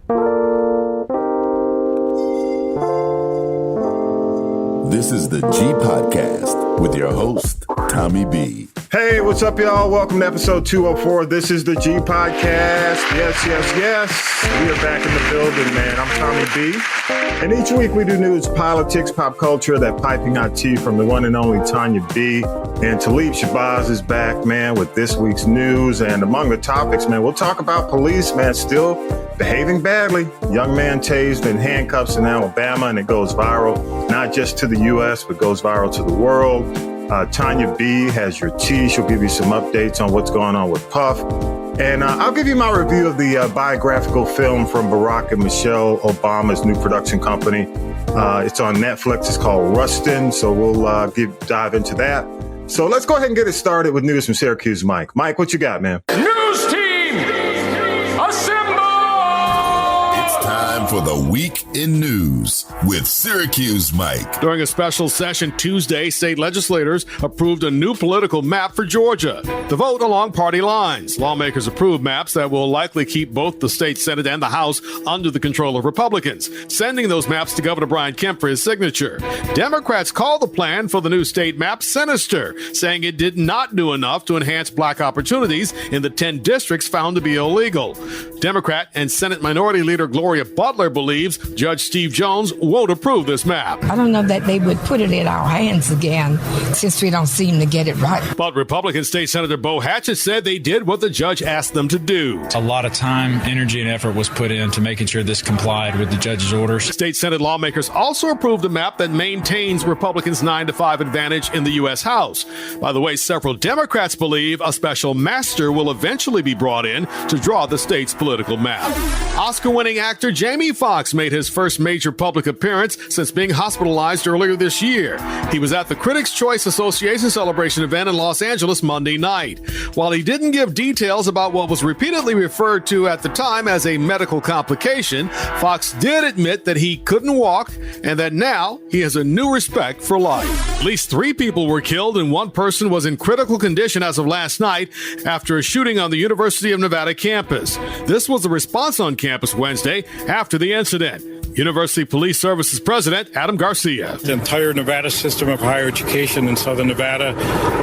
This is the G Podcast with your host, Tommy B. Hey, what's up, y'all? Welcome to episode 204. This is the G Podcast. Yes. We are back in the building, man. I'm Tommy B. And each week we do news, politics, pop culture, that piping hot tea from the one and only Tonya B. And Talib Shabazz is back, man, with this week's news. And among the topics, man, we'll talk about police, man, still behaving badly. Young man tased in handcuffs in Alabama, and it goes viral, not just to the U.S., but goes viral to the world. Tonya B has your tea. She'll give you some updates on what's going on with Puff. And I'll give you my review of the biographical film from Barack and Michelle Obama's new production company. It's on Netflix. It's called Rustin. So we'll dive into that. So let's go ahead and get it started with news from Syracuse, Mike. Mike, what you got, man? News team, assemble! It's time for the Week in News with Syracuse Mike. During a special session Tuesday, state legislators approved a new political map for Georgia. The vote along party lines. Lawmakers approved maps that will likely keep both the state Senate and the House under the control of Republicans, sending those maps to Governor Brian Kemp for his signature. Democrats called the plan for the new state map sinister, saying it did not do enough to enhance black opportunities in the 10 districts found to be illegal. Democrat and Senate Minority Leader Gloria Butler believes Judge Steve Jones won't approve this map. I don't know that they would put it in our hands again since we don't seem to get it right. But Republican State Senator Bo Hatchett said they did what the judge asked them to do. A lot of time, energy, and effort was put into making sure this complied with the judge's orders. State Senate lawmakers also approved a map that maintains Republicans' 9-5 advantage in the U.S. House. By the way, several Democrats believe a special master will eventually be brought in to draw the state's political map. Oscar-winning actor Jamie Foxx made his first major public appearance since being hospitalized earlier this year. He was at the Critics' Choice Association celebration event in Los Angeles Monday night. While he didn't give details about what was repeatedly referred to at the time as a medical complication, Foxx did admit that he couldn't walk and that now he has a new respect for life. At least 3 people were killed and 1 person was in critical condition as of last night after a shooting on the University of Nevada campus. This was the response on campus Wednesday after the incident. University Police Services President Adam Garcia. The entire Nevada system of higher education in Southern Nevada,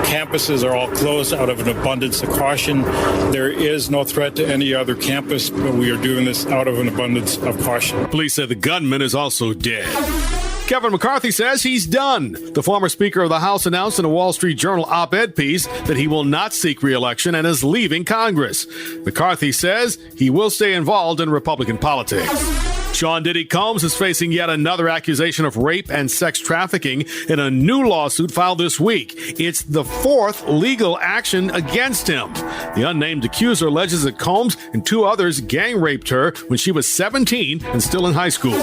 campuses are all closed out of an abundance of caution. There is no threat to any other campus, but we are doing this out of an abundance of caution. Police said the gunman is also dead. Kevin McCarthy says he's done. The former Speaker of the House announced in a Wall Street Journal op-ed piece that he will not seek re-election and is leaving Congress. McCarthy says he will stay involved in Republican politics. Sean Diddy Combs is facing yet another accusation of rape and sex trafficking in a new lawsuit filed this week. It's the 4th legal action against him. The unnamed accuser alleges that Combs and 2 others gang raped her when she was 17 and still in high school.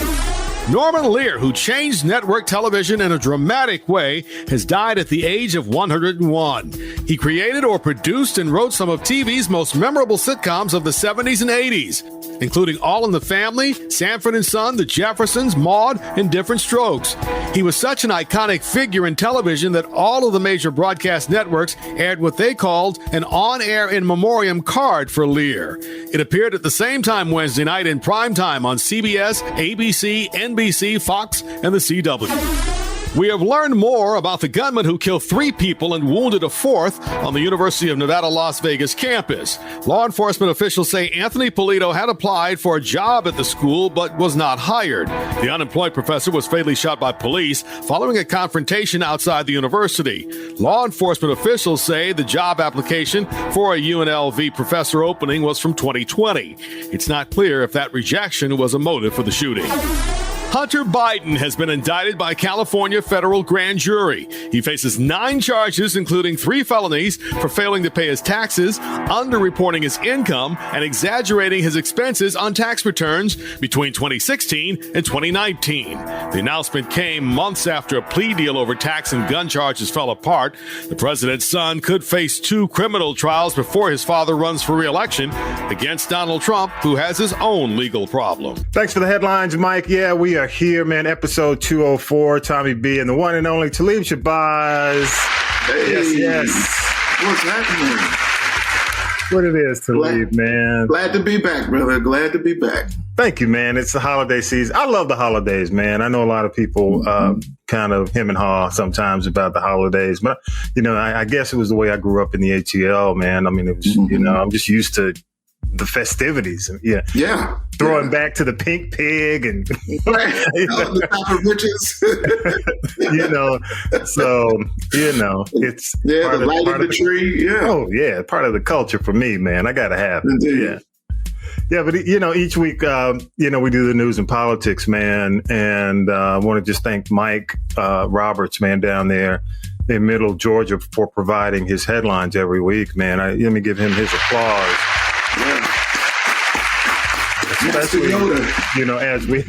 Norman Lear, who changed network television in a dramatic way, has died at the age of 101. He created or produced and wrote some of TV's most memorable sitcoms of the 70s and 80s, including All in the Family, Sanford & Son, The Jeffersons, Maude, and Different Strokes. He was such an iconic figure in television that all of the major broadcast networks aired what they called an on-air in memoriam card for Lear. It appeared at the same time Wednesday night in primetime on CBS, ABC, NBC, Fox, and the CW. We have learned more about the gunman who killed 3 people and wounded a 4th on the University of Nevada, Las Vegas campus. Law enforcement officials say Anthony Polito had applied for a job at the school but was not hired. The unemployed professor was fatally shot by police following a confrontation outside the university. Law enforcement officials say the job application for a UNLV professor opening was from 2020. It's not clear if that rejection was a motive for the shooting. Hunter Biden has been indicted by California federal grand jury. He faces 9 charges, including 3 felonies for failing to pay his taxes, underreporting his income, and exaggerating his expenses on tax returns between 2016 and 2019. The announcement came months after a plea deal over tax and gun charges fell apart. The president's son could face 2 criminal trials before his father runs for re-election against Donald Trump, who has his own legal problem. Thanks for the headlines, Mike. Yeah, we are here, man. Episode 204, Tommy B and the one and only Talib Shabazz. Hey, yes. what's happening? what it is to leave, man. Glad to be back, brother. Glad to be back. Thank you, man. It's the holiday season. I love the holidays, man. I know a lot of people kind of hem and haw sometimes about the holidays, but I guess it was the way I grew up in the ATL, man. I mean, it was, I'm just used to the festivities and throwing back to the pink pig and the top of riches. It's the lighting the tree. Yeah. Oh yeah, part of the culture for me, man. I gotta have it. Indeed. Yeah, but each week, we do the news and politics, man, and I want to just thank Mike Roberts, man, down there in Middle Georgia for providing his headlines every week, man. Let me give him his applause. Yeah. Especially, as we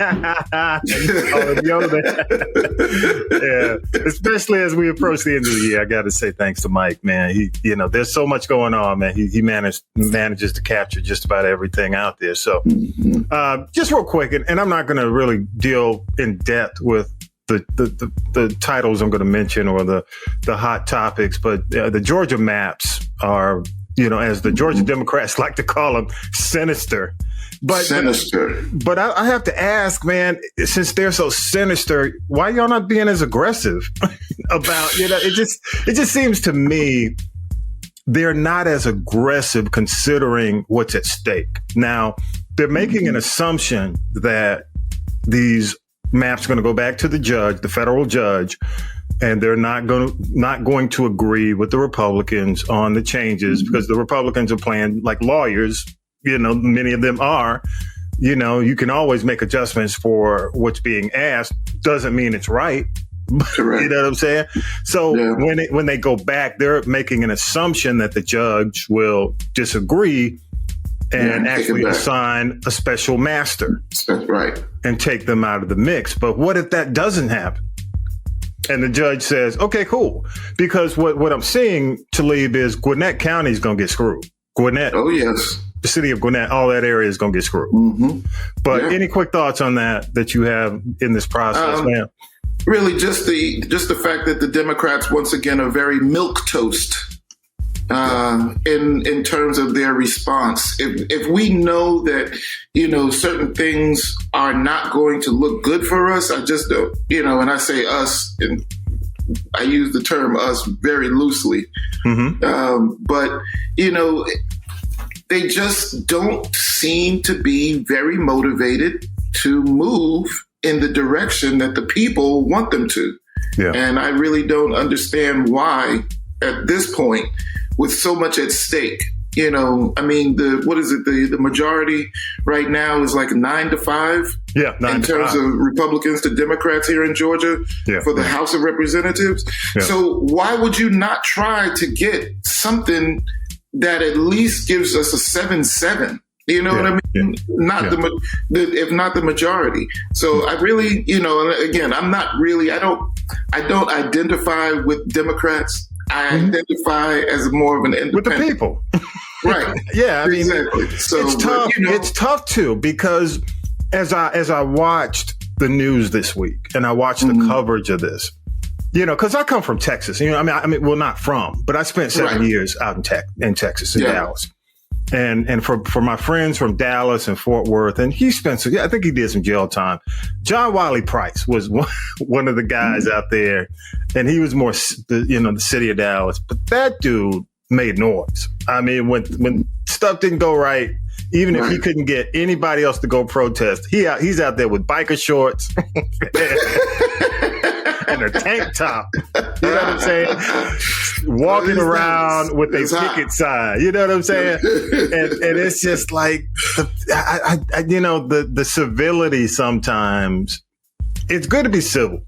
especially as we approach the end of the year, I got to say thanks to Mike, man. He, there's so much going on, man. He manages to capture just about everything out there. So, just real quick, and I'm not going to really deal in depth with the titles I'm going to mention or the hot topics, but the Georgia maps are, as the Georgia Democrats like to call them, sinister. But I have to ask, man, since they're so sinister, why y'all not being as aggressive about, it just seems to me they're not as aggressive considering what's at stake. Now, they're making an assumption that these maps are going to go back to the judge, the federal judge, and they're not going to agree with the Republicans on the changes because the Republicans are playing like lawyers. Many of them are. You can always make adjustments for what's being asked. Doesn't mean it's right. Correct. You know what I'm saying? So when they go back, they're making an assumption that the judge will disagree and actually assign a special master. That's right. And take them out of the mix. But what if that doesn't happen? And the judge says, okay, cool. Because what I'm seeing, Talib, is Gwinnett County is going to get screwed. Gwinnett. Oh, yes. The city of Gwinnett, all that area is going to get screwed. Mm-hmm. But any quick thoughts on that you have in this process, man? Really, just the fact that the Democrats once again are very milquetoast in terms of their response. If we know that certain things are not going to look good for us, I just don't. And I say us, and I use the term us very loosely. Mm-hmm. But they just don't seem to be very motivated to move in the direction that the people want them to. Yeah. And I really don't understand why at this point, with so much at stake, the majority right now is like 9-5. Yeah. In terms of Republicans to Democrats here in Georgia for the House of Representatives. Yeah. So why would you not try to get something that at least gives us a 7-7, what I mean? If not the majority. So I really, again, I'm not really, I don't identify with Democrats. I identify as more of an independent. With the people. Right. Yeah. I mean, exactly. So it's tough. It's tough too, because as I watched the news this week and I watched the coverage of this, because I come from Texas. I mean, well, not from, but I spent 7 years out in Texas, in Dallas. And for my friends from Dallas and Fort Worth, and he spent I think he did some jail time. John Wiley Price was one of the guys out there, and he was more, the city of Dallas. But that dude made noise. I mean, when stuff didn't go right, even if he couldn't get anybody else to go protest, he's out there with biker shorts. And a tank top, you know what I'm saying? Walking around with a picket sign, you know what I'm saying? And it's just like, the civility sometimes, it's good to be civil.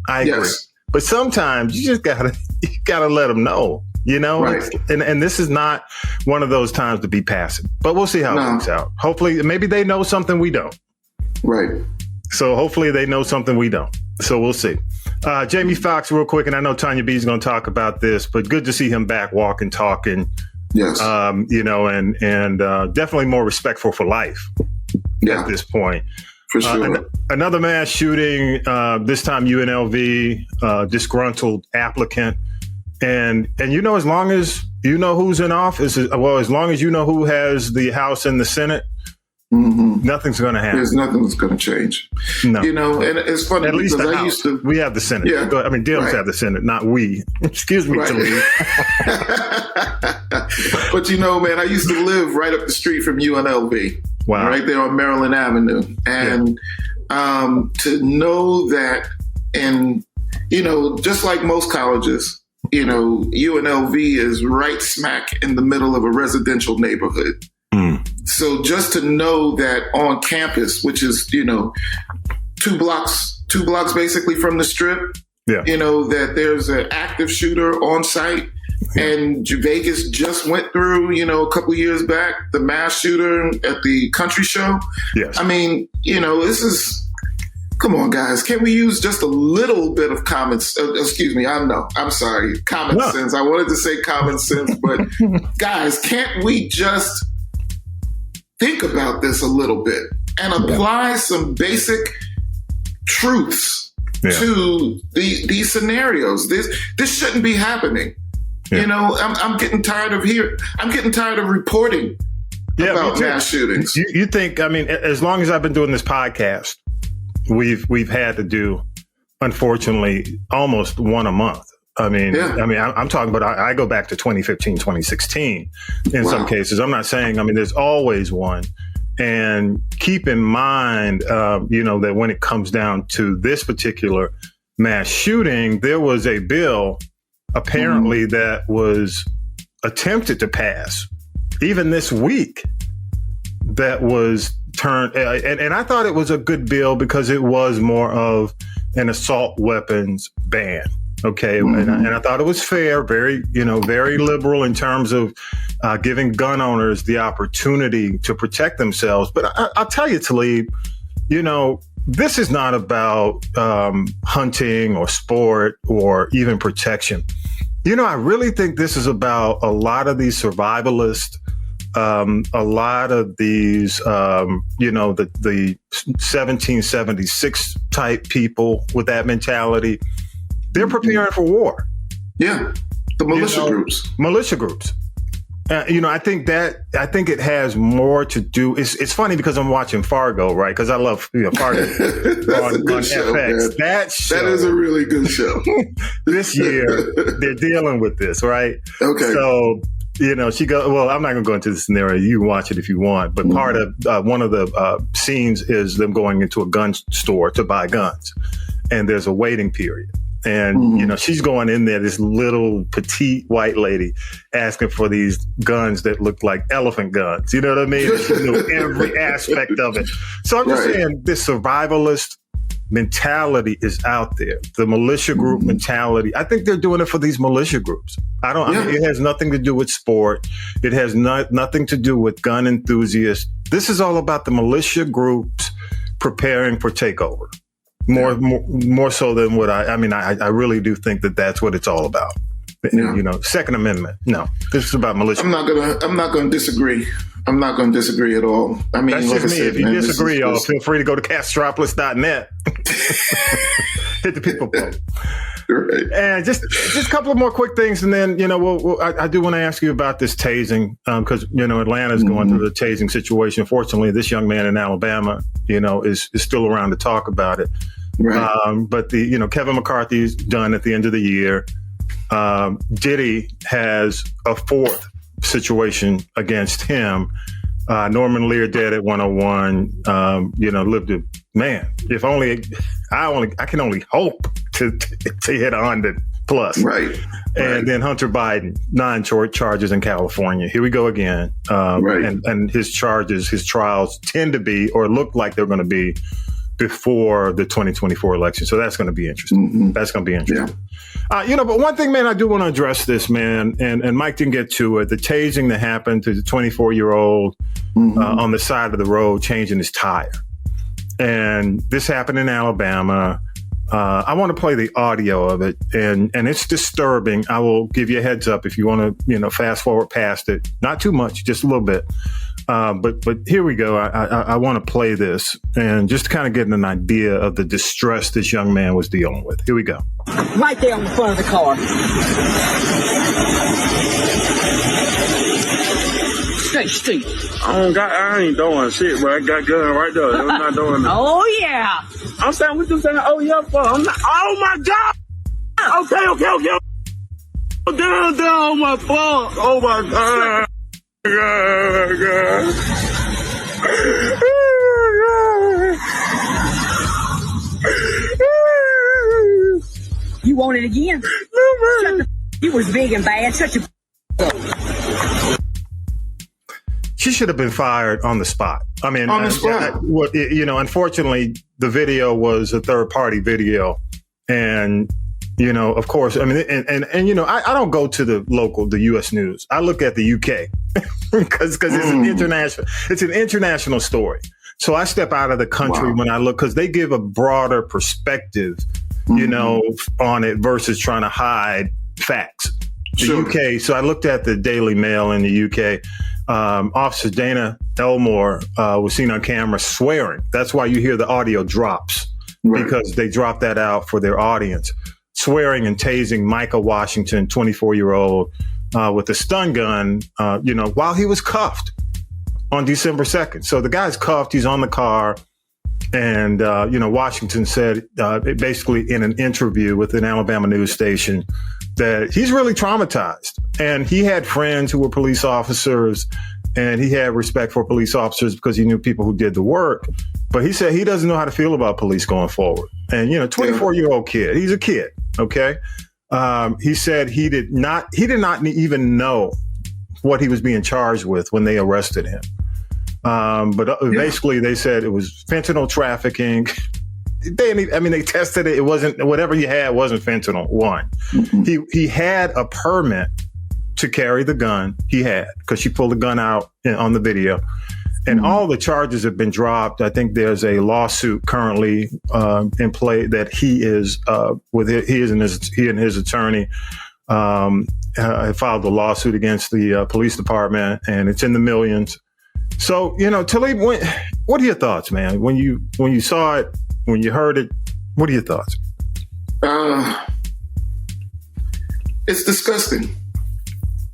I agree. Yes. But sometimes you just gotta let them know, Right. And this is not one of those times to be passive, but we'll see how it works out. Hopefully, maybe they know something we don't. Right. So hopefully they know something we don't. So we'll see. Jamie Foxx, real quick, and I know Tonya B is going to talk about this, but good to see him back walking, talking. Yes. And definitely more respectful for life at this point. For sure. Another mass shooting, this time UNLV, disgruntled applicant. And as long as you know who's in office. Well, as long as you know who has the House and the Senate, nothing's going to happen. There's nothing that's going to change. No. You know, and it's funny at least because I used to. We have the Senate. Yeah, I mean, Dems have the Senate, not we. Excuse me, Talib. But you know, man, I used to live right up the street from UNLV. Wow. Right there on Maryland Avenue. And to know that, and, you know, just like most colleges, you know, UNLV is right smack in the middle of a residential neighborhood. So just to know that on campus, which is, you know, two blocks basically from the Strip, you know, that there's an active shooter on site. And Vegas just went through, you know, a couple of years back, the mass shooter at the country show. Yes. I mean, you know, this is, come on, guys. Can we use just a little bit of common sense? I wanted to say common sense, but guys, can't we just think about this a little bit and apply some basic truths to these scenarios? This shouldn't be happening. You know, I'm getting tired of reporting about mass shootings. You think? I mean, as long as I've been doing this podcast, we've had to do, unfortunately, almost one a month. I mean, I'm talking about. I go back to 2015, 2016. In some cases, I'm not saying. I mean, there's always one. And keep in mind, you know, that when it comes down to this particular mass shooting, there was a bill apparently that was attempted to pass even this week that was turned. And I thought it was a good bill because it was more of an assault weapons ban. Okay. And I thought it was fair, very liberal in terms of giving gun owners the opportunity to protect themselves. But I'll tell you, Talib, you know, this is not about hunting or sport or even protection. You know, I really think this is about a lot of these survivalists, a lot of these, you know, the 1776 type people with that mentality. They're preparing for war. Yeah, the militia groups. Militia groups. You know, I think it has more to do. It's funny because I'm watching Fargo, right? Because I love Fargo on show, FX. That is a really good show. This year they're dealing with this, right? Okay. So you know, she goes. Well, I'm not going to go into the scenario. You can watch it if you want. But part of one of the scenes is them going into a gun store to buy guns, and there's a waiting period. And, you know, she's going in there, this little petite white lady asking for these guns that look like elephant guns. You know what I mean? She knew every aspect of it. So I'm just saying this survivalist mentality is out there. The militia group mentality. I think they're doing it for these militia groups. I mean, it has nothing to do with sport. It has nothing to do with gun enthusiasts. This is all about the militia groups preparing for takeover. More so than what I really do think that that's what it's all about. Yeah. You know, Second Amendment. No, this is about militia. I'm not gonna disagree. I'm not gonna disagree at all. I mean, that's like just I me. said, if you disagree, y'all feel free to go to castropolis.net. Hit the people poll. Right. And just a couple of more quick things, and then, you know, I do want to ask you about this tasing, because, you know, Atlanta's going through the tasing situation. Fortunately, this young man in Alabama, you know, is still around to talk about it. Right. But Kevin McCarthy's done at the end of the year. Diddy has a fourth situation against him. Norman Lear dead at 101. Lived a man. If only I can only hope to hit 100 plus. Right. And then Hunter Biden, 9 charges in California. Here we go again. And his trials tend to be, or look like they're going to be, before the 2024 election. So that's going to be interesting. That's going to be interesting. Yeah. But one thing, man, I do want to address this, man, and Mike didn't get to it, the tasing that happened to the 24-year-old on the side of the road changing his tire. And this happened in Alabama. I want to play the audio of it, and it's disturbing. I will give you a heads up if you want to, fast forward past it. Not too much, just a little bit. But here we go. I want to play this and just kind of get an idea of the distress this young man was dealing with. Here we go. Right there on the front of the car. Stay. I ain't doing shit, but I got gun right there. I'm not doing it. Oh, yeah. I'm saying, what you saying? Oh, yeah, for? I'm not. Oh, my God. Okay. Down, oh, my fault. Oh, my God. You want it again? No, man. You was big and bad. Shut your She should have been fired on the spot. I mean, on the spot. Unfortunately, the video was a third-party video, and of course, I mean, and I don't go to the U.S. news. I look at the UK because it's an international story. So I step out of the country when I look, because they give a broader perspective, on it versus trying to hide facts. The UK. So I looked at the Daily Mail in the UK. Officer Dana Elmore was seen on camera swearing. That's why you hear the audio drops, because they dropped that out for their audience. Swearing and tasing Micah Washington, 24-year-old, with a stun gun, while he was cuffed on December 2nd. So the guy's cuffed. He's on the car. And, Washington said basically in an interview with an Alabama news station that he's really traumatized. And he had friends who were police officers, and he had respect for police officers because he knew people who did the work. But he said he doesn't know how to feel about police going forward. And, 24-year-old kid, he's a kid. OK, he said he did not even know what he was being charged with when they arrested him. But basically, they said it was fentanyl trafficking. They tested it. It wasn't, whatever he had wasn't fentanyl. One, he had a permit to carry the gun. He had, because she pulled the gun out on the video, and all the charges have been dropped. I think there's a lawsuit currently in play that he and his attorney filed a lawsuit against the police department, and it's in the millions. So, Talib, what are your thoughts, man? When you saw it, when you heard it, what are your thoughts? It's disgusting.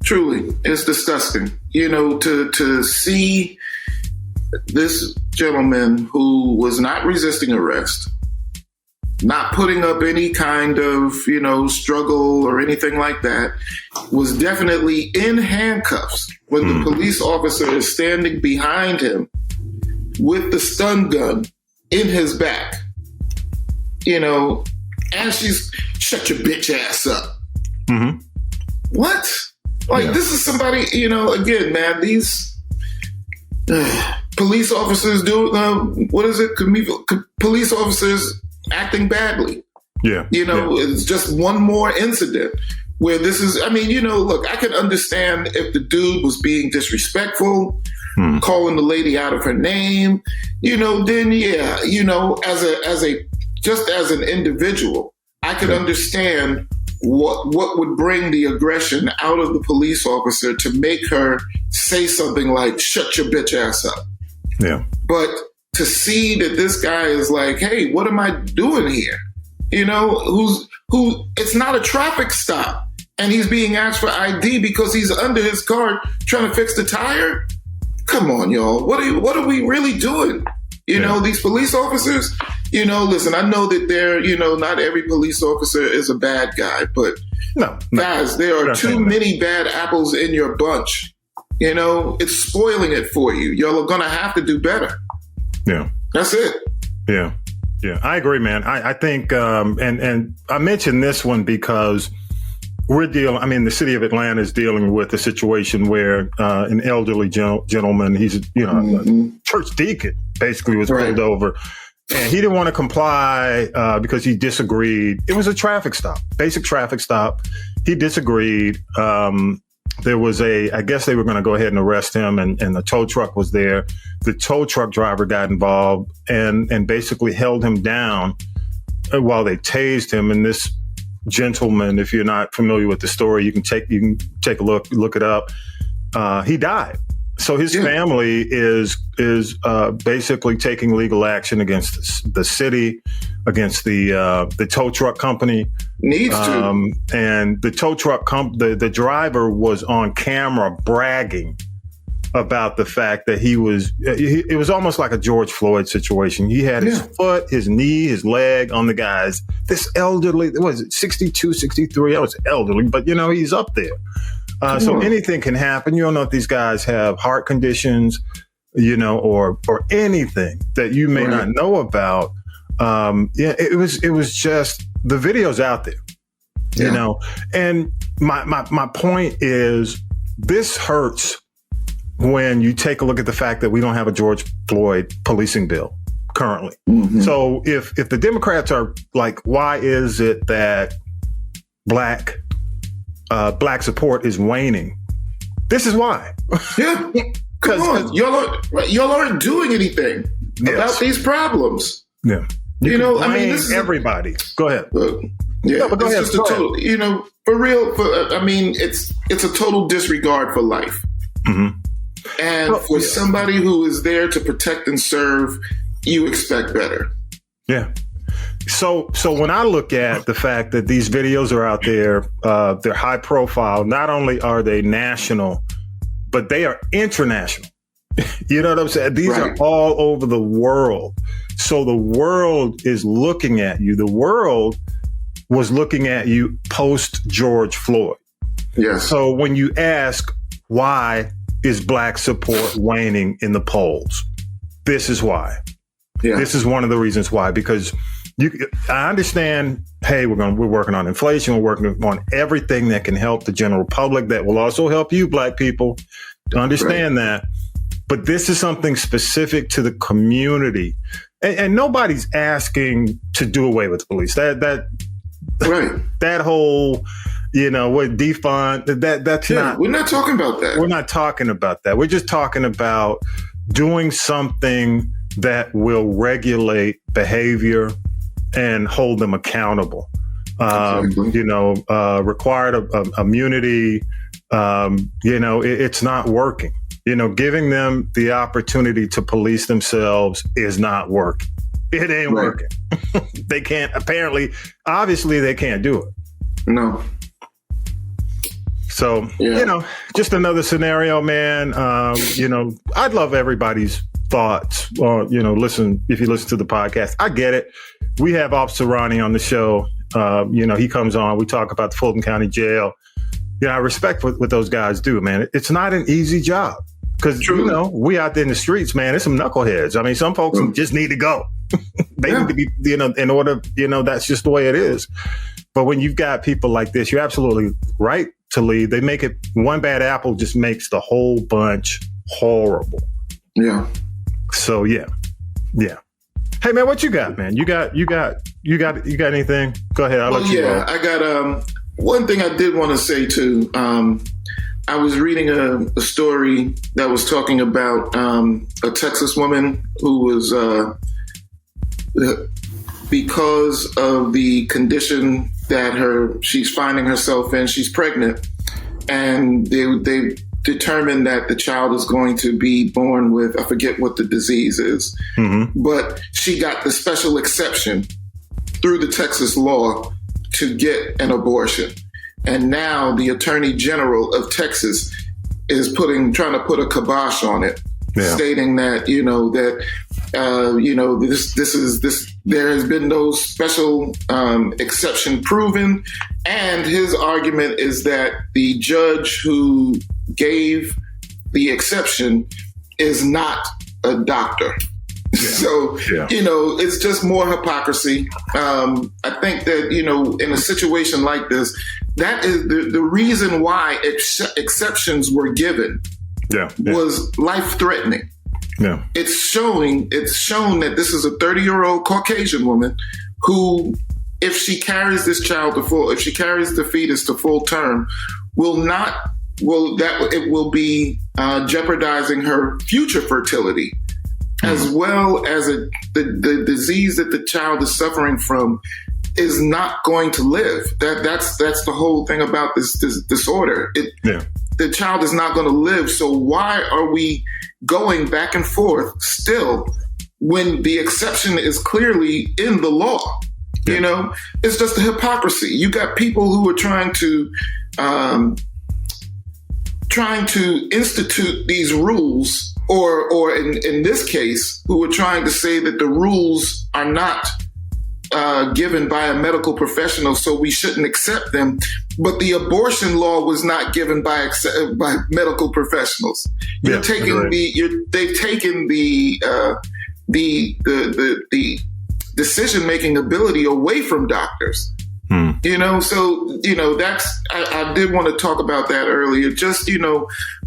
Truly, it's disgusting. To see this gentleman who was not resisting arrest, not putting up any kind of, struggle or anything like that, was definitely in handcuffs when the police officer is standing behind him with the stun gun in his back, and she's, shut your bitch ass up. Mm-hmm. What? This is somebody, again, man, these police officers do, police officers acting badly. Yeah. It's just one more incident where this is, look, I can understand if the dude was being disrespectful, calling the lady out of her name, then yeah, as an individual, I could understand what would bring the aggression out of the police officer to make her say something like, shut your bitch ass up. Yeah. But to see that this guy is like, hey, what am I doing here? It's not a traffic stop, and he's being asked for ID because he's under his car trying to fix the tire. Come on, y'all. What are we really doing? These police officers, listen, I know that they're, not every police officer is a bad guy, but guys, there are too many bad apples in your bunch. It's spoiling it for you. Y'all are going to have to do better. Yeah. That's it. Yeah. Yeah. I agree, man. I think, and I mentioned this one because the city of Atlanta is dealing with a situation where an elderly gentleman, he's, a church deacon, basically was pulled over, and he didn't want to comply because he disagreed. It was a traffic stop, basic traffic stop. He disagreed. There was I guess they were going to go ahead and arrest him, and the tow truck was there. The tow truck driver got involved and basically held him down while they tased him. And this gentleman, if you're not familiar with the story, you can take a look it up. He died. So his family is basically taking legal action against the city, against the tow truck company. Needs to. And the tow truck the driver was on camera bragging about the fact that it was almost like a George Floyd situation. He had his foot, his knee, his leg on the guy's, this elderly, what is it, 62, 63? I was elderly, but he's up there. So anything can happen. You don't know if these guys have heart conditions, or anything that you may not know about. It was just, the video's out there, and my point is, this hurts when you take a look at the fact that we don't have a George Floyd policing bill currently. Mm-hmm. So if the Democrats are like, why is it that black support is waning? This is why. Yeah. Come on. Y'all aren't doing anything about these problems. Yeah. This is everybody. Go ahead. Yeah, but go ahead. For real. It's a total disregard for life. Mm-hmm. And for somebody who is there to protect and serve, you expect better. Yeah. So when I look at the fact that these videos are out there, they're high profile. Not only are they national, but they are international. You know what I'm saying? These are all over the world. So the world is looking at you. The world was looking at you post George Floyd. Yes. So when you ask, why is black support waning in the polls? This is why. Yeah. This is one of the reasons why, because I understand, hey, we're working on inflation. We're working on everything that can help the general public, that will also help you, black people, to understand that. But this is something specific to the community. And nobody's asking to do away with the police. That whole, what defund, that's not. We're not talking about that. We're not talking about that. We're just talking about doing something that will regulate behavior and hold them accountable. Required immunity. It's not working. Giving them the opportunity to police themselves is not working. It ain't working. They can't, obviously they can't do it. No. So, just another scenario, man. I'd love everybody's thoughts or, listen, if you listen to the podcast. I get it. We have Officer Ronnie on the show. He comes on, we talk about the Fulton County Jail. I respect what those guys do, man. It's not an easy job because, we out there in the streets, man, there's some knuckleheads. I mean, some folks just need to go. They need to be, in order, that's just the way it is. But when you've got people like this, you're absolutely right to leave. They make it, one bad apple just makes the whole bunch horrible. Yeah. So, yeah. Hey, man, what you got, man? You got anything? Go ahead. I'll let you go. I got, one thing I did want to say too, I was reading a story that was talking about a Texas woman who was, because of the condition that she's finding herself in, she's pregnant, and they determined that the child is going to be born with, I forget what the disease is, but she got the special exception through the Texas law to get an abortion. And now the Attorney General of Texas is trying to put a kibosh on it, stating that, there has been no special exception proven. And his argument is that the judge who gave the exception is not a doctor. Yeah. So, it's just more hypocrisy. I think that, in a situation like this, that is the reason why exceptions were given was life-threatening. Yeah. It's shown that this is a 30-year-old Caucasian woman who, if she carries this child if she carries the fetus to full term, it will be jeopardizing her future fertility, as well as the disease that the child is suffering from is not going to live. That's the whole thing about this disorder. The child is not going to live. So why are we going back and forth still when the exception is clearly in the law? Yeah. It's just a hypocrisy. You got people who are trying to trying to institute these rules, or in this case, who were trying to say that the rules are not given by a medical professional, so we shouldn't accept them. But the abortion law was not given by medical professionals. They've taken the decision-making ability away from doctors. So that's I did want to talk about that earlier. Just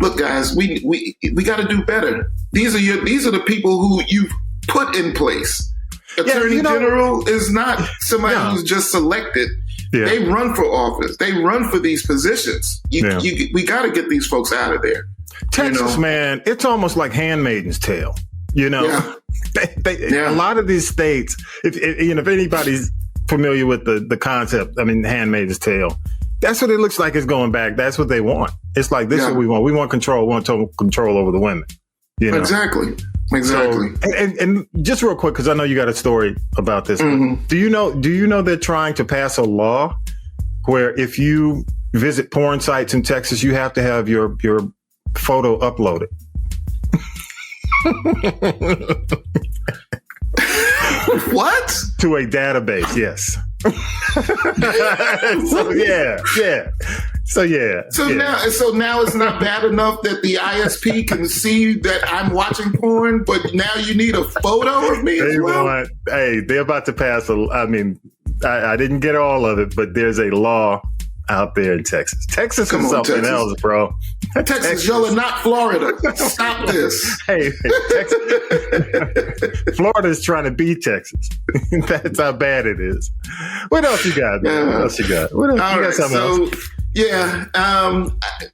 look, guys, we got to do better. These are the people who you've put in place. Attorney General is not somebody who's just selected. Yeah. They run for office. They run for these positions. We got to get these folks out of there. Texas, man, it's almost like Handmaid's Tale. A lot of these states, if anybody's familiar with the concept, Handmaid's Tale, that's what it looks like it's going back. That's what they want. It's like, this is what we want. We want control. We want total control over the women. Exactly. So, and just real quick, because I know you got a story about this. Mm-hmm. Do you know they're trying to pass a law where if you visit porn sites in Texas, you have to have your photo uploaded? What? To a database, yes. So now it's not bad enough that the ISP can see that I'm watching porn, but now you need a photo of me as well? They're about to pass I didn't get all of it, but there's a law out there in Texas. Texas is something else, bro. Texas, y'all are not Florida. Stop this. Hey, Texas. Florida is trying to beat Texas. That's how bad it is. What else you got, man? What else you got? What else? You got something else? Yeah,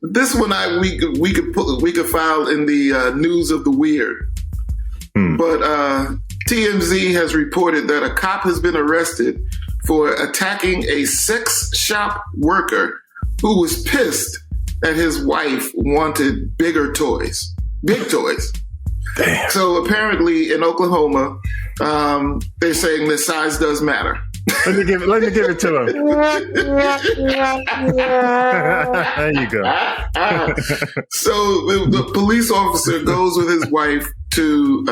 this one we could file in the news of the weird. But TMZ has reported that a cop has been arrested for attacking a sex shop worker who was pissed that his wife wanted big toys. Damn. So apparently in Oklahoma, they're saying that size does matter. Let me give it to him. There you go. So the police officer goes with his wife to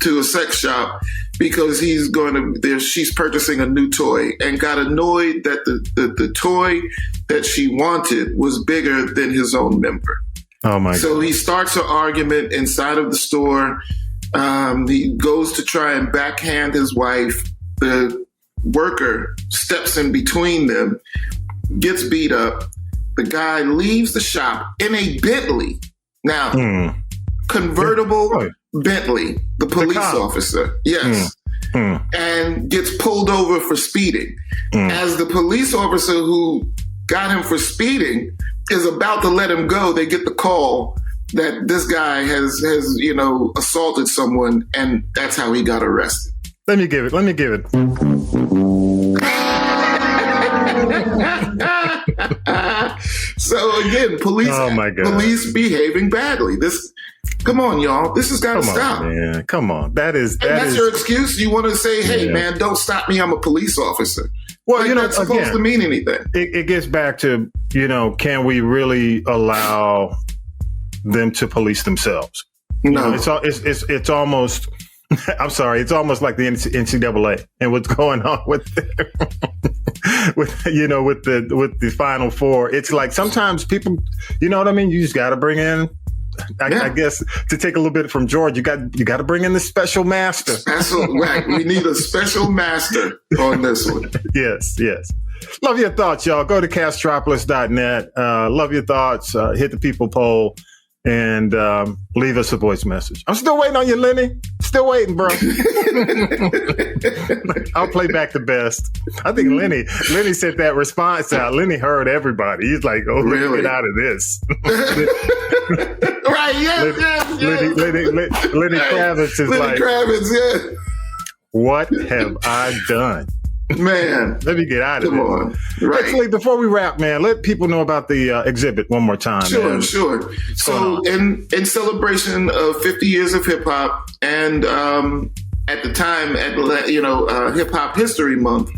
a sex shop because she's purchasing a new toy, and got annoyed that the toy that she wanted was bigger than his own member. Oh my God. So he starts an argument inside of the store. He goes to try and backhand his wife. The worker steps in between them, gets beat up. The guy leaves the shop in a Bentley. Now, convertible Bentley, the police officer. Yes. And gets pulled over for speeding. As the police officer who got him for speeding is about to let him go, they get the call that this guy has assaulted someone, and that's how he got arrested. Let me give it. So again, police behaving badly. Come on, y'all. This has got to stop. Man. Come on. That's your excuse? You want to say, hey, man, don't stop me. I'm a police officer. Well, that's supposed to mean anything. It gets back to, can we really allow them to police themselves? No. It's almost... I'm sorry. It's almost like the NCAA and what's going on with the Final Four. It's like sometimes people, you know what I mean? You just got to bring in, I guess, to take a little bit from George, you got to bring in the special master. Right. We need a special master on this one. Yes. Love your thoughts, y'all. Go to castropolis.net. Love your thoughts. Hit the people poll. And leave us a voice message. I'm still waiting on you, Lenny. Still waiting, bro. I'll play back the best. I think Lenny sent that response out. Lenny heard everybody. He's like, "Oh, really? Get out of this." Right? Yes. Lenny Kravitz is Lenny Kravitz, yeah. What have I done? Man, let me get out of Come on. Right. Actually, before we wrap, man, let people know about the exhibit one more time. Sure. So in celebration of 50 years of hip hop, and at the time, Hip Hop History Month,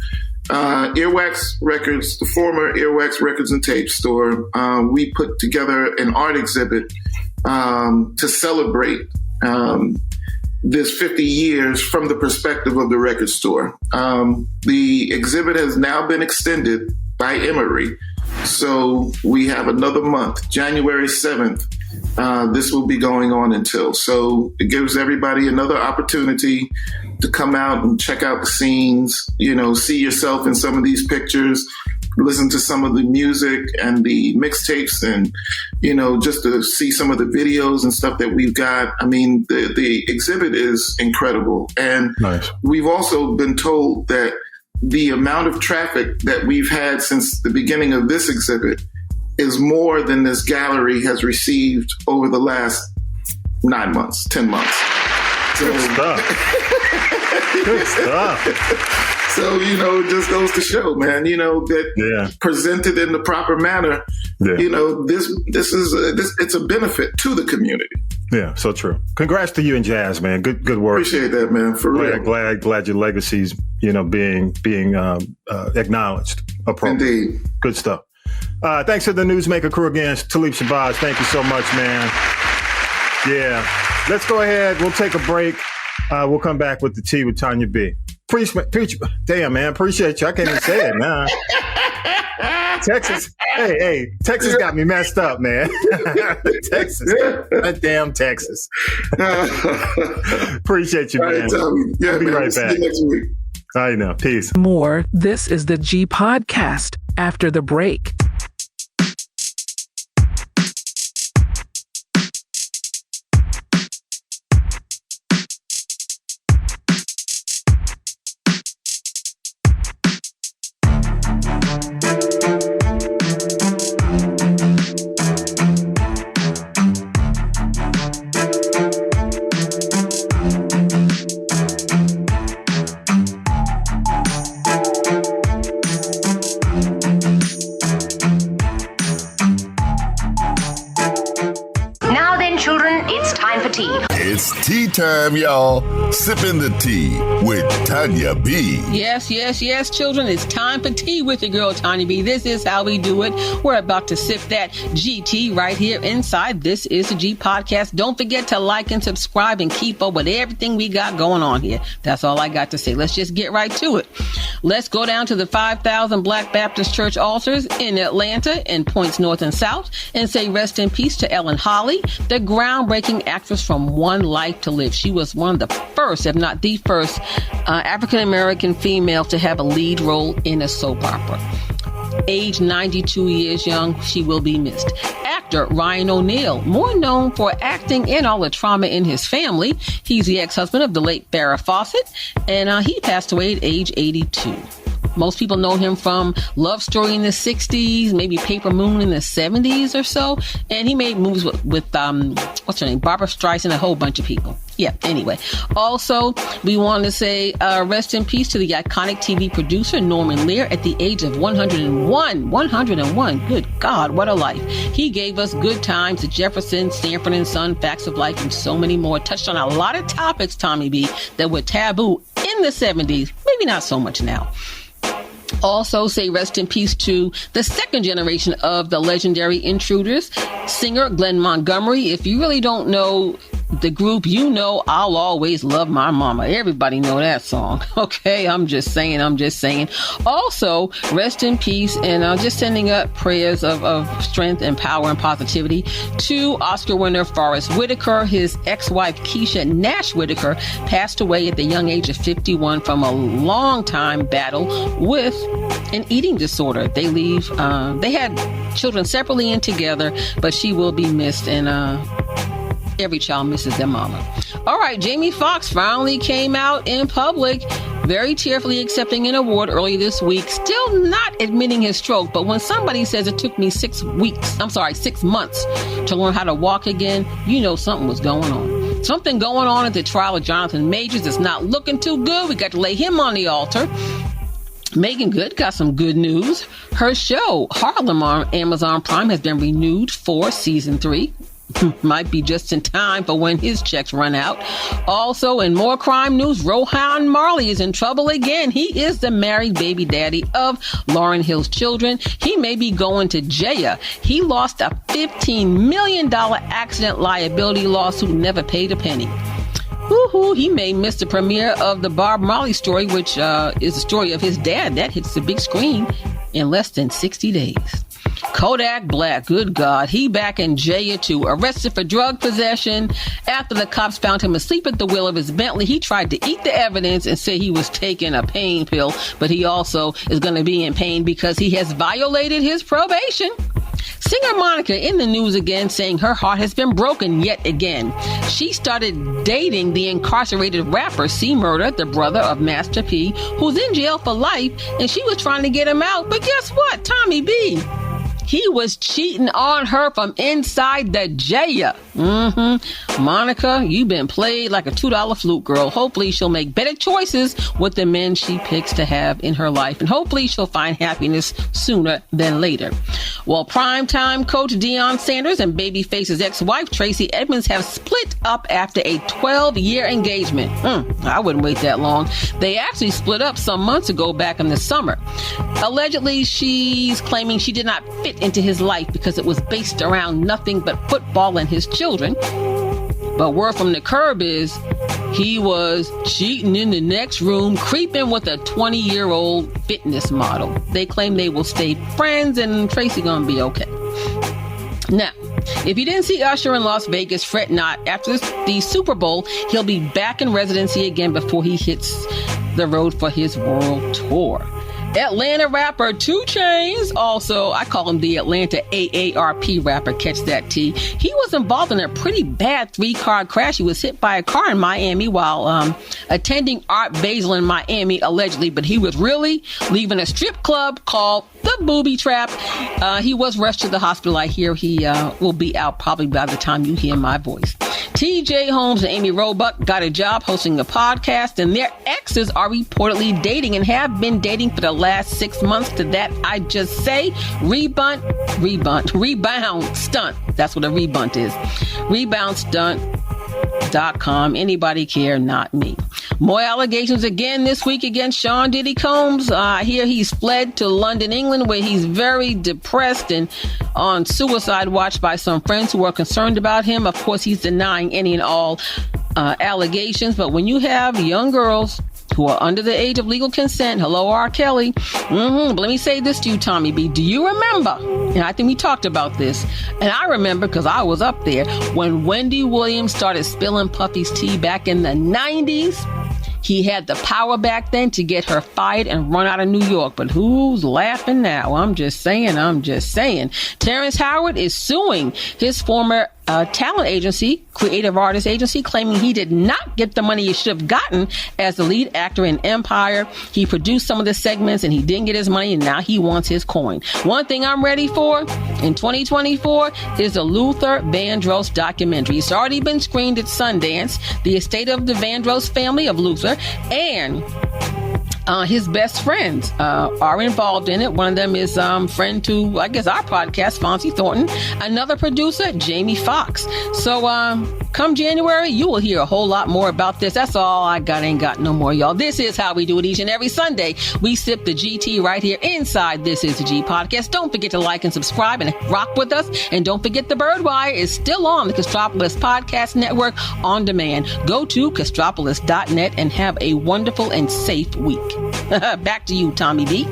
Earwax Records, the former Earwax Records and Tape store, we put together an art exhibit to celebrate this 50 years from the perspective of the record store. The exhibit has now been extended by Emory. So we have another month, January 7th. This will be going on until. So it gives everybody another opportunity to come out and check out the scenes, see yourself in some of these pictures, listen to some of the music and the mixtapes and, just to see some of the videos and stuff that we've got. I mean, the exhibit is incredible. And nice. We've also been told that the amount of traffic that we've had since the beginning of this exhibit is more than this gallery has received over the last 9 months, 10 months. Good stuff. Good stuff. So, it just goes to show, man, that presented in the proper manner, it's a benefit to the community. Yeah, so true. Congrats to you and Jazz, man. Good work. Appreciate that, man. For real. Glad your legacy's, being acknowledged appropriately. Indeed. Good stuff. Thanks to the Newsmaker crew again. Talib Shabazz, thank you so much, man. Yeah. Let's go ahead. We'll take a break. We'll come back with the tea with Tonya B. Damn, man. Appreciate you. I can't even say it now. Texas. Hey, Texas got me messed up, man. Texas. Damn Texas. Appreciate you, man. We'll be right back. See you next week. I know. Peace. More. This is the G Podcast after the break. It's tea time, y'all. Sipping the tea with Tonya B. Yes, children. It's time for tea with your girl, Tonya B. This is how we do it. We're about to sip that GT right here inside. This is the G Podcast. Don't forget to like and subscribe and keep up with everything we got going on here. That's all I got to say. Let's just get right to it. Let's go down to the 5,000 Black Baptist Church altars in Atlanta and points north and south and say rest in peace to Ellen Holly, the groundbreaking actress from One Life to Live. She was one of the first, if not the first, African-American female to have a lead role in a soap opera. Age 92 years young, she will be missed. Actor Ryan O'Neal, more known for acting in all the trauma in his family. He's the ex-husband of the late Farrah Fawcett, and he passed away at age 82. Most people know him from Love Story in the 60s, maybe Paper Moon in the 70s or so. And he made movies with what's her name? Barbara Streisand, a whole bunch of people. Yeah, anyway. Also, we want to say rest in peace to the iconic TV producer, Norman Lear, at the age of 101. 101. Good God, what a life. He gave us Good Times, The Jefferson, Stanford and Son, Facts of Life, and so many more. Touched on a lot of topics, Tommy B, that were taboo in the 70s. Maybe not so much now. Also say rest in peace to the second generation of the legendary Intruders, singer Glenn Montgomery. If you really don't know the group, you know I'll Always Love My Mama. Everybody know that song. Okay, I'm just saying. Also, rest in peace, and just sending up prayers of strength and power and positivity to Oscar winner Forrest Whitaker. His ex-wife Keisha Nash Whitaker passed away at the young age of 51 from a long time battle with an eating disorder. They had children separately and together, but she will be missed, and every child misses their mama. All right, Jamie Foxx finally came out in public, very tearfully accepting an award earlier this week, still not admitting his stroke. But when somebody says it took me 6 months to learn how to walk again, you know something was going on. Something going on at the trial of Jonathan Majors is not looking too good. We got to lay him on the altar. Megan Good got some good news. Her show, Harlem on Amazon Prime, has been renewed for season 3. Might be just in time for when his checks run out. Also, in more crime news, Rohan Marley is in trouble again. He is the married baby daddy of Lauryn Hill's children. He may be going to jail. He lost a $15 million accident liability lawsuit, never paid a penny. Woo-hoo, he may miss the premiere of the Bob Marley story, which is the story of his dad. That hits the big screen in less than 60 days. Kodak Black, good God, he back in jail too, arrested for drug possession. After the cops found him asleep at the wheel of his Bentley, he tried to eat the evidence and say he was taking a pain pill, but he also is going to be in pain because he has violated his probation. Singer Monica in the news again, saying her heart has been broken yet again. She started dating the incarcerated rapper C Murder, the brother of Master P, who's in jail for life, and she was trying to get him out. But guess what? Tommy B, he was cheating on her from inside the jail. Monica, you've been played like a $2 flute girl. Hopefully she'll make better choices with the men she picks to have in her life. And hopefully she'll find happiness sooner than later. Well, primetime coach Deion Sanders and Babyface's ex-wife Tracy Edmonds have split up after a 12-year engagement. I wouldn't wait that long. They actually split up some months ago back in the summer. Allegedly, she's claiming she did not fit into his life because it was based around nothing but football and his children. But word from the curb is he was cheating in the next room, creeping with a 20-year-old fitness model. They claim they will stay friends and Tracy gonna be okay. Now, if you didn't see Usher in Las Vegas, fret not. After the Super Bowl, he'll be back in residency again before he hits the road for his world tour. Atlanta rapper 2 Chainz, also, I call him the Atlanta AARP rapper, catch that T. He was involved in a pretty bad 3-car crash. He was hit by a car in Miami while attending Art Basel in Miami, allegedly, but he was really leaving a strip club called The Booby Trap. He was rushed to the hospital. I hear he will be out probably by the time you hear my voice. TJ Holmes and Amy Roebuck got a job hosting a podcast, and their exes are reportedly dating and have been dating for the last 6 months. To that, I just say rebound stunt. That's what a rebound is. Reboundstunt.com. Anybody care? Not me. More allegations again this week against Sean Diddy Combs. I hear he's fled to London, England, where he's very depressed and on suicide watch by some friends who are concerned about him. Of course, he's denying any and all allegations. But when you have young girls who are under the age of legal consent, hello, R. Kelly. But let me say this to you, Tommy B. Do you remember, and I think we talked about this, and I remember because I was up there, when Wendy Williams started spilling Puffy's tea back in the 90s? He had the power back then to get her fired and run out of New York. But who's laughing now? I'm just saying. Terrence Howard is suing his former talent agency, creative artist agency, claiming he did not get the money he should have gotten as the lead actor in Empire. He produced some of the segments and he didn't get his money, and now he wants his coin. One thing I'm ready for in 2024 is the Luther Vandross documentary. It's already been screened at Sundance. The estate of the Vandross family of Luther and his best friends are involved in it. One of them is friend to, I guess, our podcast, Fonzie Thornton. Another producer, Jamie Foxx. So come January, you will hear a whole lot more about this. That's all I got. Ain't got no more, y'all. This is how we do it each and every Sunday. We sip the GT right here inside This Is the G Podcast. Don't forget to like and subscribe and rock with us. And don't forget the Birdwire is still on the Castropolis Podcast Network on demand. Go to castropolis.net and have a wonderful and safe week. Back to you, Tommy B.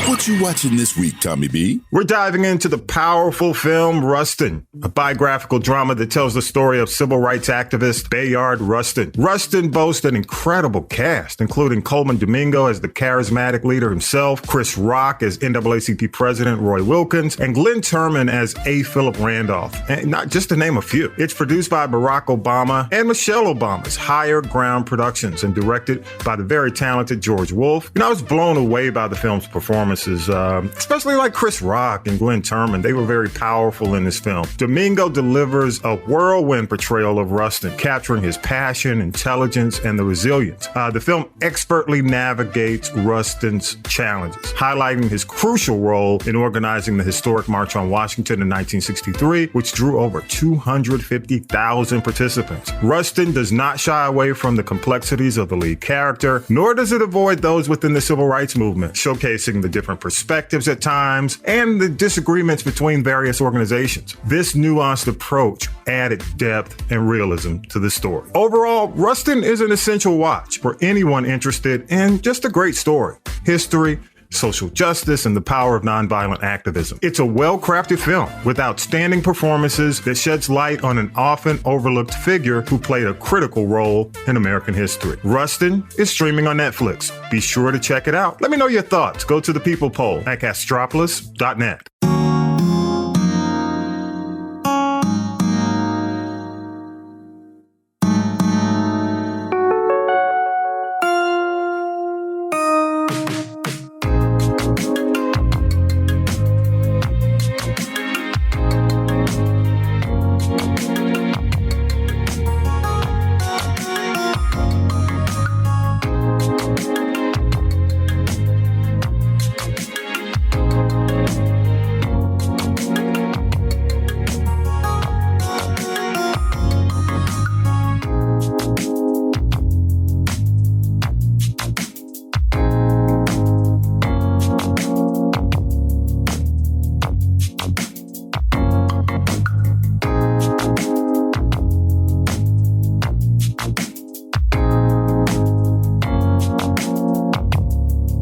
What you watching this week, Tommy B? We're diving into the powerful film Rustin, a biographical drama that tells the story of civil rights activist Bayard Rustin. Rustin boasts an incredible cast, including Coleman Domingo as the charismatic leader himself, Chris Rock as NAACP President Roy Wilkins, and Glenn Turman as A. Philip Randolph, and not just to name a few. It's produced by Barack Obama and Michelle Obama's Higher Ground Productions and directed by the very talented George Wolfe. And I was blown away by the film's performance. performances, especially like Chris Rock and Glenn Turman. They were very powerful in this film. Domingo delivers a whirlwind portrayal of Rustin, capturing his passion, intelligence, and the resilience. The film expertly navigates Rustin's challenges, highlighting his crucial role in organizing the historic March on Washington in 1963, which drew over 250,000 participants. Rustin does not shy away from the complexities of the lead character, nor does it avoid those within the civil rights movement, showcasing the different perspectives at times and the disagreements between various organizations. This nuanced approach added depth and realism to the story. Overall, Rustin is an essential watch for anyone interested in just a great story, history, social justice, and the power of nonviolent activism. It's a well-crafted film with outstanding performances that sheds light on an often overlooked figure who played a critical role in American history. Rustin is streaming on Netflix. Be sure to check it out. Let me know your thoughts. Go to the People poll at castropolis.net.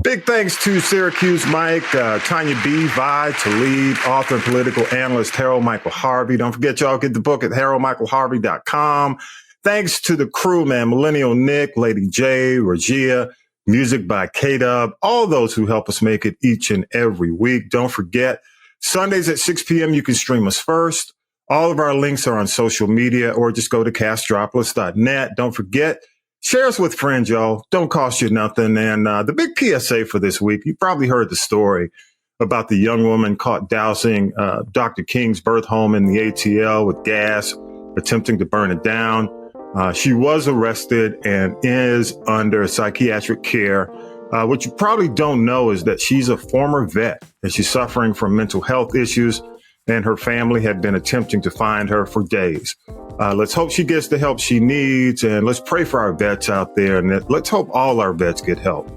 Big thanks to Syracuse Mike, Tonya B, Vi, Talib, author and political analyst Harold Michael Harvey. Don't forget, y'all, get the book at haroldmichaelharvey.com. Thanks to the crew, man, Millennial Nick, Lady J, Regia, music by K-Dub, all those who help us make it each and every week. Don't forget, Sundays at 6 p.m., you can stream us first. All of our links are on social media, or just go to castropolis.net. Don't forget, share us with friends, y'all. Don't cost you nothing. And the big PSA for this week, you probably heard the story about the young woman caught dousing Dr. King's birth home in the ATL with gas, attempting to burn it down. She was arrested and is under psychiatric care. What you probably don't know is that she's a former vet and she's suffering from mental health issues, and her family had been attempting to find her for days. Let's hope she gets the help she needs, and let's pray for our vets out there, and let's hope all our vets get help.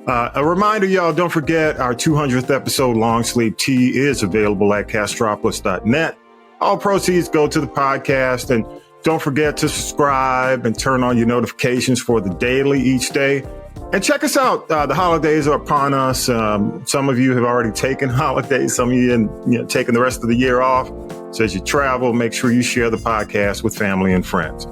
A reminder, y'all, don't forget our 200th episode long sleeve tee is available at castropolis.net. All proceeds go to the podcast, and don't forget to subscribe and turn on your notifications for the daily each day. And check us out. The holidays are upon us. Some of you have already taken holidays. Some of you taking the rest of the year off. So as you travel, make sure you share the podcast with family and friends.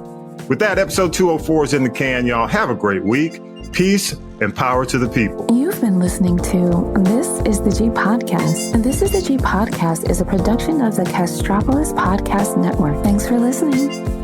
With that, episode 204 is in the can, y'all. Have a great week. Peace and power to the people. You've been listening to This is the G Podcast. And This is the G Podcast is a production of the Castropolis Podcast Network. Thanks for listening.